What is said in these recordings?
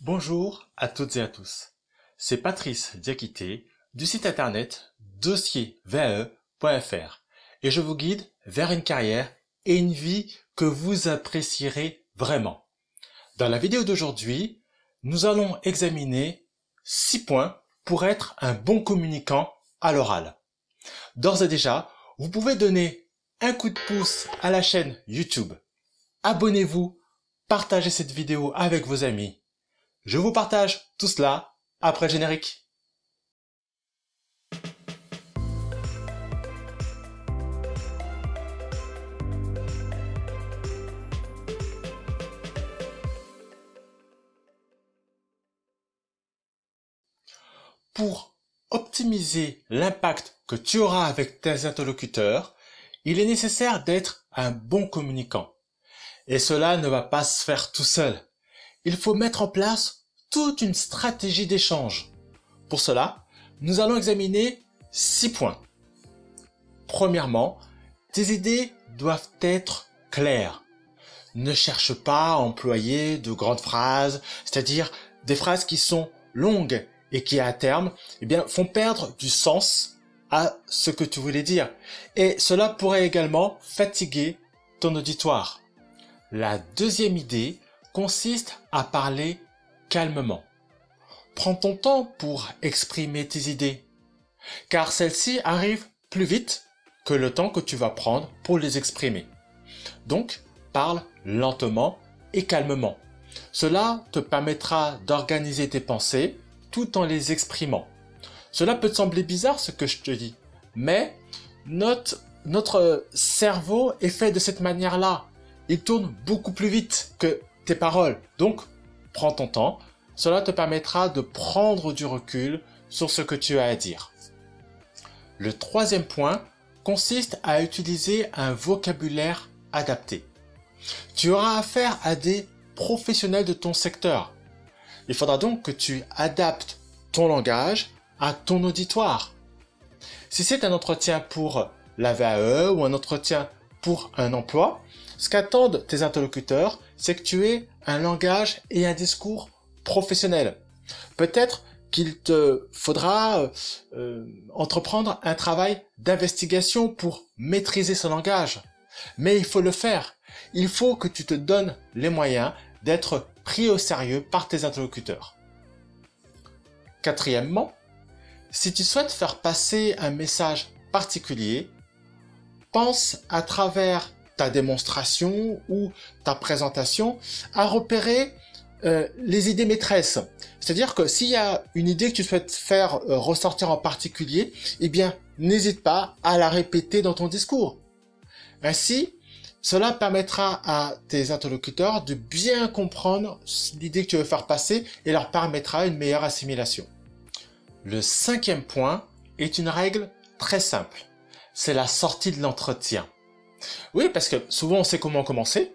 Bonjour à toutes et à tous. C'est Patrice Diakité du site internet dossiervae.fr et je vous guide vers une carrière et une vie que vous apprécierez vraiment. Dans la vidéo d'aujourd'hui, nous allons examiner 6 points pour être un bon communicant à l'oral. D'ores et déjà, vous pouvez donner un coup de pouce à la chaîne YouTube. Abonnez-vous, partagez cette vidéo avec vos amis. Je vous partage tout cela après le générique. Pour optimiser l'impact que tu auras avec tes interlocuteurs, il est nécessaire d'être un bon communicant. Et cela ne va pas se faire tout seul. Il faut mettre en place toute une stratégie d'échange. Pour cela, nous allons examiner 6 points. Premièrement, tes idées doivent être claires. Ne cherche pas à employer de grandes phrases, c'est-à-dire des phrases qui sont longues et qui à terme font perdre du sens à ce que tu voulais dire. Et cela pourrait également fatiguer ton auditoire. La deuxième idée consiste à parler calmement. Prends ton temps pour exprimer tes idées, car celles-ci arrivent plus vite que le temps que tu vas prendre pour les exprimer. Donc, parle lentement et calmement. Cela te permettra d'organiser tes pensées tout en les exprimant. Cela peut te sembler bizarre ce que je te dis, mais notre cerveau est fait de cette manière-là. Il tourne beaucoup plus vite que tes paroles. Donc, prends ton temps. Cela te permettra de prendre du recul sur ce que tu as à dire. Le troisième point consiste à utiliser un vocabulaire adapté. Tu auras affaire à des professionnels de ton secteur. Il faudra donc que tu adaptes ton langage à ton auditoire. Si c'est un entretien pour la VAE ou un entretien pour un emploi, ce qu'attendent tes interlocuteurs, c'est que tu aies un langage et un discours professionnel. Peut-être qu'il te faudra entreprendre un travail d'investigation pour maîtriser ce langage. Mais il faut le faire. Il faut que tu te donnes les moyens d'être pris au sérieux par tes interlocuteurs. Quatrièmement, si tu souhaites faire passer un message particulier, pense à travers ta démonstration ou ta présentation à repérer les idées maîtresses. C'est-à-dire que s'il y a une idée que tu souhaites faire ressortir en particulier, n'hésite pas à la répéter dans ton discours. Ainsi, cela permettra à tes interlocuteurs de bien comprendre l'idée que tu veux faire passer et leur permettra une meilleure assimilation. Le cinquième point est une règle très simple. C'est la sortie de l'entretien. Oui, parce que souvent on sait comment commencer,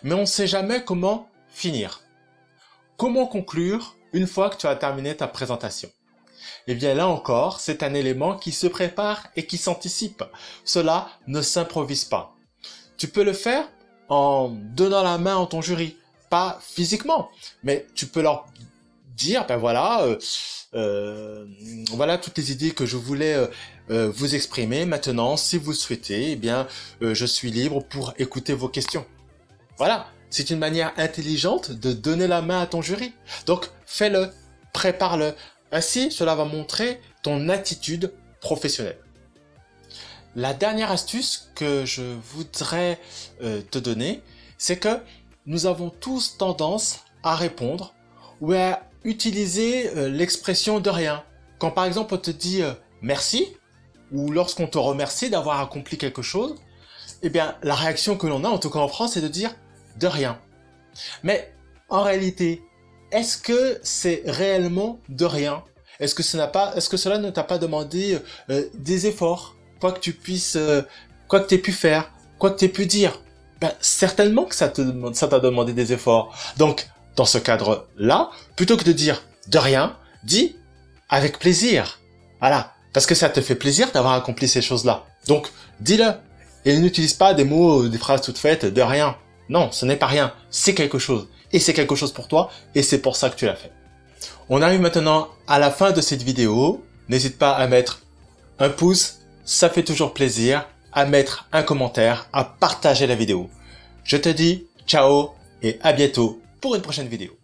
mais on ne sait jamais comment finir. Comment conclure une fois que tu as terminé ta présentation? Eh bien là encore, c'est un élément qui se prépare et qui s'anticipe. Cela ne s'improvise pas. Tu peux le faire en donnant la main à ton jury, pas physiquement, mais tu peux leur dire, voilà toutes les idées que je voulais vous exprimer. Maintenant, si vous le souhaitez, je suis libre pour écouter vos questions. Voilà, c'est une manière intelligente de donner la main à ton jury. Donc, fais-le, prépare-le. Ainsi, cela va montrer ton attitude professionnelle. La dernière astuce que je voudrais te donner, c'est que nous avons tous tendance à répondre ou à utiliser l'expression de rien. Quand par exemple on te dit merci, ou lorsqu'on te remercie d'avoir accompli quelque chose, la réaction que l'on a, en tout cas en France, c'est de dire de rien. Mais en réalité, est-ce que c'est réellement de rien? Est-ce que cela ne t'a pas demandé des efforts? Quoi que tu puisses, quoi que tu aies pu faire, quoi que tu aies pu dire, certainement que ça t'a demandé des efforts. Donc, dans ce cadre-là, plutôt que de dire de rien, dis avec plaisir. Voilà, parce que ça te fait plaisir d'avoir accompli ces choses-là. Donc, dis-le. Et n'utilise pas des mots, des phrases toutes faites, de rien. Non, ce n'est pas rien, c'est quelque chose. Et c'est quelque chose pour toi, et c'est pour ça que tu l'as fait. On arrive maintenant à la fin de cette vidéo. N'hésite pas à mettre un pouce, ça fait toujours plaisir, à mettre un commentaire, à partager la vidéo. Je te dis ciao et à bientôt pour une prochaine vidéo.